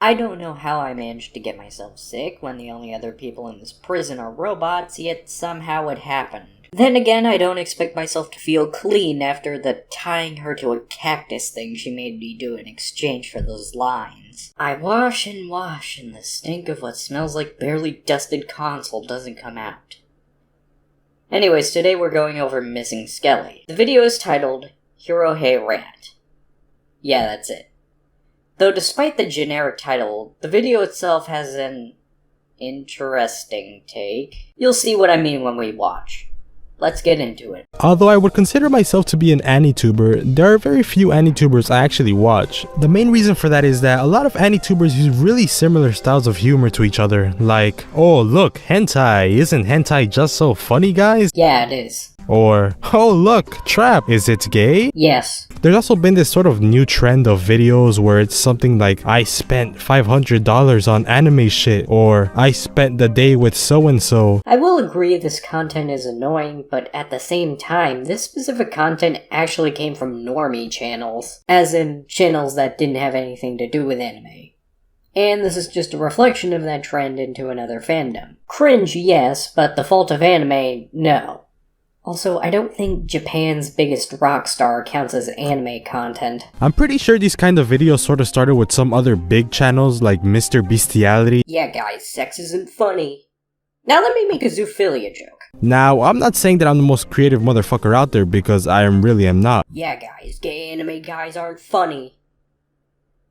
I don't know how I managed to get myself sick when the only other people in this prison are robots, yet somehow it happened. Then again, I don't expect myself to feel clean after the tying her to a cactus thing she made me do in exchange for those lines. I wash, and the stink of what smells like barely dusted console doesn't come out. Anyways, today we're going over Missing Skelly. The video is titled Hero Hei Rant. Yeah, that's it. Though despite the generic title, the video itself has an interesting take. You'll see what I mean when we watch. Let's get into it. Although I would consider myself to be an AniTuber, there are very few AniTubers I actually watch. The main reason for that is that a lot of AniTubers use really similar styles of humor to each other. Like, oh look, hentai, isn't hentai just so funny guys? Yeah, it is. Or, oh look, trap, is it gay? Yes. There's also been this sort of new trend of videos where it's something like, I spent $500 on anime shit, or I spent the day with so-and-so. I will agree this content is annoying, but at the same time, this specific content actually came from normie channels. As in, channels that didn't have anything to do with anime. And this is just a reflection of that trend into another fandom. Cringe, yes, but the fault of anime, no. Also, I don't think Japan's biggest rock star counts as anime content. I'm pretty sure these kind of videos sort of started with some other big channels like Mr. Bestiality. Yeah guys, sex isn't funny. Now let me make a zoophilia joke. Now, I'm not saying that I'm the most creative motherfucker out there because I really am not. Yeah guys, gay anime guys aren't funny.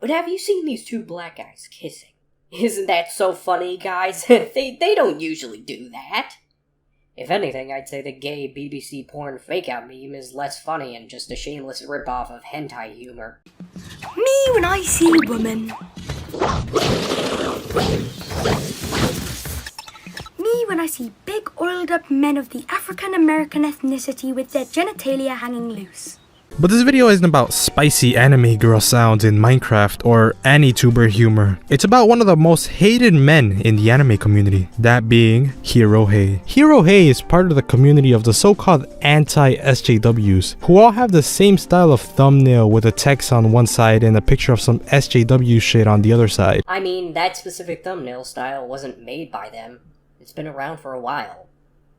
But have you seen these two black guys kissing? Isn't that so funny, guys? they don't usually do that. If anything, I'd say the gay BBC porn fake-out meme is less funny and just a shameless rip-off of hentai humor. Me when I see women. Me when I see big oiled-up men of the African-American ethnicity with their genitalia hanging loose. But this video isn't about spicy anime girl sounds in Minecraft or AniTuber humor. It's about one of the most hated men in the anime community, that being Hero Hei. Hero Hei is part of the community of the so-called anti-SJWs, who all have the same style of thumbnail with a text on one side and a picture of some SJW shit on the other side. I mean, that specific thumbnail style wasn't made by them. It's been around for a while.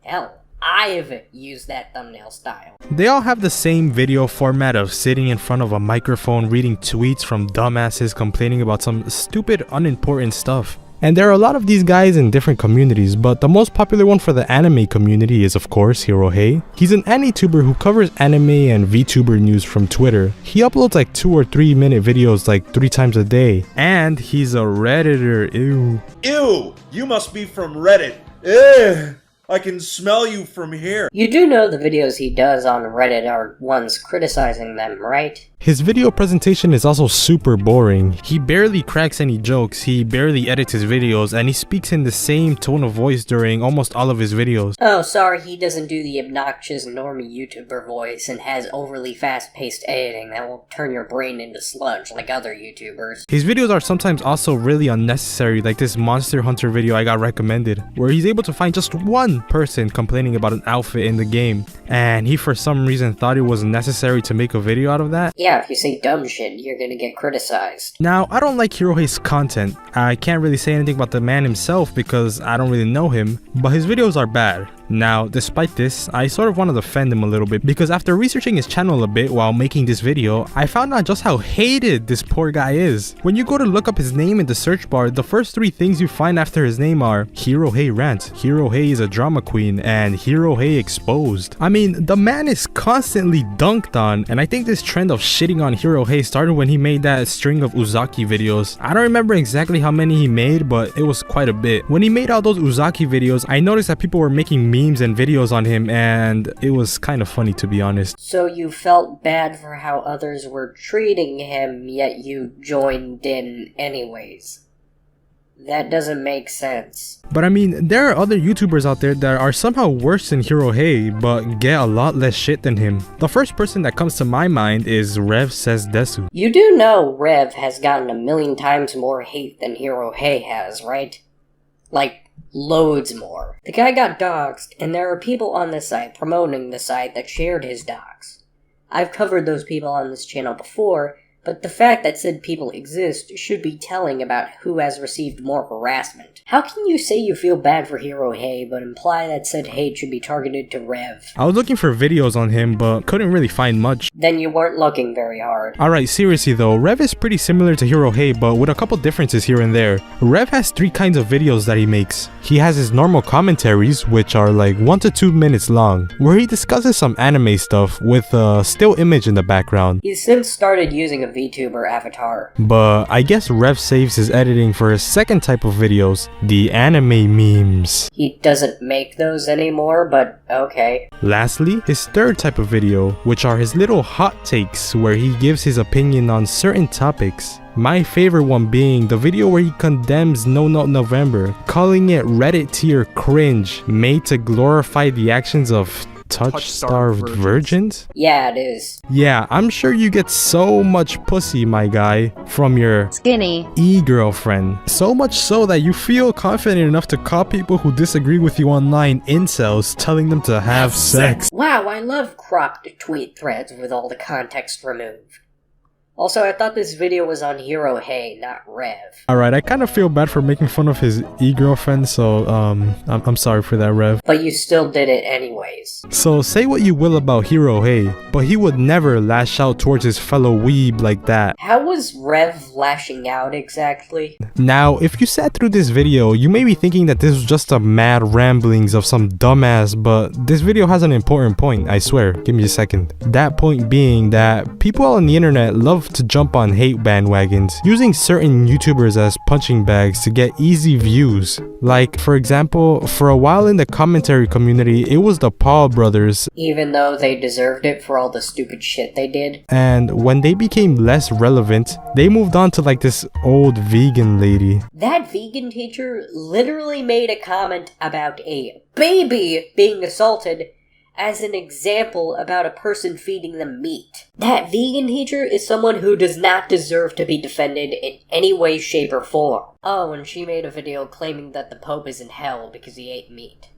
Hell, I've used that thumbnail style. They all have the same video format of sitting in front of a microphone reading tweets from dumbasses complaining about some stupid unimportant stuff. And there are a lot of these guys in different communities, but the most popular one for the anime community is of course Hero Hei. He's an AniTuber who covers anime and VTuber news from Twitter. He uploads like 2 or 3 minute videos like 3 times a day. And he's a Redditor, ew. Ew! You must be from Reddit. Ugh! I can smell you from here. You do know the videos he does on Reddit are ones criticizing them, right? His video presentation is also super boring. He barely cracks any jokes, he barely edits his videos, and he speaks in the same tone of voice during almost all of his videos. Oh, sorry, he doesn't do the obnoxious normie YouTuber voice and has overly fast-paced editing that will turn your brain into sludge like other YouTubers. His videos are sometimes also really unnecessary, like this Monster Hunter video I got recommended, where he's able to find just one person complaining about an outfit in the game, and he for some reason thought it was necessary to make a video out of that. Yeah, if you say dumb shit, you're gonna get criticized. Now, I don't like Hero Hei's content. I can't really say anything about the man himself because I don't really know him, but his videos are bad. Now, despite this, I sort of want to defend him a little bit because after researching his channel a bit while making this video, I found out just how hated this poor guy is. When you go to look up his name in the search bar, the first 3 things you find after his name are Hero Hei Rant, Hero Hei is a drama queen, and Hero Hei Exposed. I mean, the man is constantly dunked on, and I think this trend of shitting on Hero Hei started when he made that string of Uzaki videos. I don't remember exactly how many he made, but it was quite a bit. When he made all those Uzaki videos, I noticed that people were making memes and videos on him, and it was kind of funny, to be honest. So you felt bad for how others were treating him, yet you joined in anyways. That doesn't make sense. But I mean, there are other YouTubers out there that are somehow worse than Hero Hei, but get a lot less shit than him. The first person that comes to my mind is Rev Says Desu. You do know Rev has gotten 1,000,000 times more hate than Hero Hei has, right? Like, loads more. The guy got doxxed, and there are people on this site promoting the site that shared his dox. I've covered those people on this channel before, But the fact that said people exist should be telling about who has received more harassment. How can you say you feel bad for Hero Hei, but imply that said hate should be targeted to Rev? I was looking for videos on him, but couldn't really find much. Then you weren't looking very hard. Alright, seriously though, Rev is pretty similar to Hero Hei, but with a couple differences here and there. Rev has 3 kinds of videos that he makes. He has his normal commentaries, which are like 1 to 2 minutes long, where he discusses some anime stuff with a still image in the background. He's since started using a VTuber avatar. But I guess Rev saves his editing for his second type of videos, the anime memes. He doesn't make those anymore, but okay. Lastly, his third type of video, which are his little hot takes where he gives his opinion on certain topics. My favorite one being the video where he condemns No Nut November, calling it Reddit tier cringe, made to glorify the actions of touch-starved virgins? Yeah, it is. Yeah, I'm sure you get so much pussy, my guy, from your skinny e-girlfriend. So much so that you feel confident enough to call people who disagree with you online incels, telling them to have sex. Wow, I love cropped tweet threads with all the context removed. Also, I thought this video was on Hero Hei, not Rev. Alright, I kind of feel bad for making fun of his e-girlfriend, so I'm sorry for that, Rev. But you still did it anyways. So say what you will about Hero Hei, but he would never lash out towards his fellow weeb like that. How was Rev lashing out exactly? Now, if you sat through this video, you may be thinking that this was just a mad ramblings of some dumbass, but this video has an important point, I swear. Give me a second. That point being that people on the internet love to jump on hate bandwagons, using certain YouTubers as punching bags to get easy views. Like, for example, for a while in the commentary community, it was the Paul brothers. Even though they deserved it for all the stupid shit they did. And when they became less relevant, they moved on to like this old vegan lady. That vegan teacher literally made a comment about a baby being assaulted as an example about a person feeding them meat. That vegan teacher is someone who does not deserve to be defended in any way, shape, or form. Oh, and she made a video claiming that the Pope is in hell because he ate meat.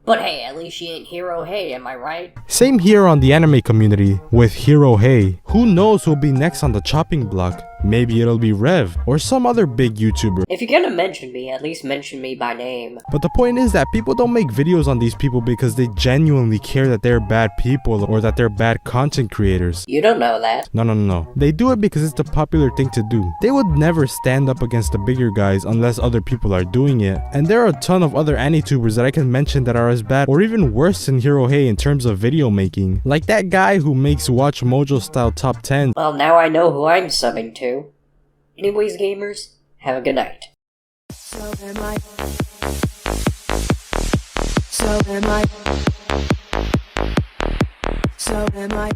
But hey, at least she ain't Hero Hei, am I right? Same here on the anime community with Hero Hei. Who knows who'll be next on the chopping block? Maybe it'll be Rev or some other big YouTuber. If you're gonna mention me, at least mention me by name. But the point is that people don't make videos on these people because they genuinely care that they're bad people or that they're bad content creators. You don't know that. No. They do it because it's the popular thing to do. They would never stand up against the bigger guys unless other people are doing it. And there are a ton of other AniTubers that I can mention that are as bad or even worse than Hero Hei in terms of video making. Like that guy who makes Watch Mojo style top 10. Well, now I know who I'm subbing to. Anyways, gamers, have a good night. So am I. So am I. So am I.